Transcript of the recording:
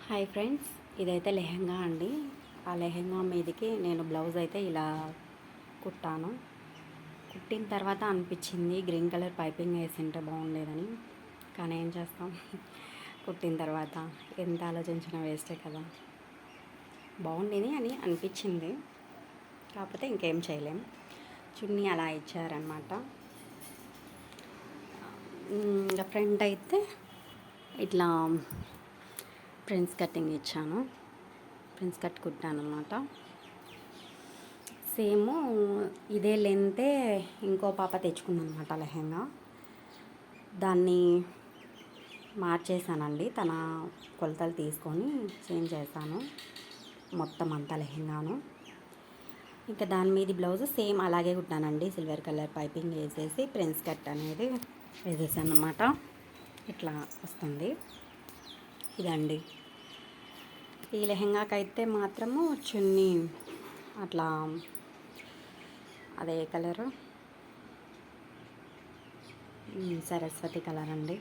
Hi friends, ఇదైతే లెహెంగా అండి. ఆ లెహెంగా మీదకి నేను బ్లౌజ్ అయితే ఇలా కుట్టాను. కుట్టిన తర్వాత అనిపించింది గ్రీన్ కలర్ పైపింగ్ వేసింటే బాగుండేదని. కానీ ఏం చేస్తాం, కుట్టిన తర్వాత ఎంత ఆలోచించినా వేస్టే కదా. బాగుండేది అని అనిపించింది, కాకపోతే ఇంకేం చేయలేం. చున్నీ అలా ఇచ్చారనమాట. ఇంకా ఫ్రంట్ అయితే ఇట్లా ప్రిన్స్ కటింగ్ ఇచ్చాను. ప్రిన్స్ కట్ కుట్టాను అనమాట. సేమ్ ఇదే లెంతే ఇంకో పాప తెచ్చుకుందనమాట లెహెంగా. దాన్ని మార్చేసానండి. తన కొలతలు తీసుకొని చేంజ్ చేశాను మొత్తం అంతా లెహెంగాను. ఇంకా దాని మీద బ్లౌజ్ సేమ్ అలాగే కుట్టానండి. సిల్వర్ కలర్ పైపింగ్ వేసేసి ప్రిన్స్ కట్ అనేది వేసేసాను అనమాట. ఇట్లా వస్తుంది. ఇదండి ఈ లెహెంగాకైతే మాత్రము చున్నీ అట్లా అదే కలరు సరస్వతి కలర్ అండి.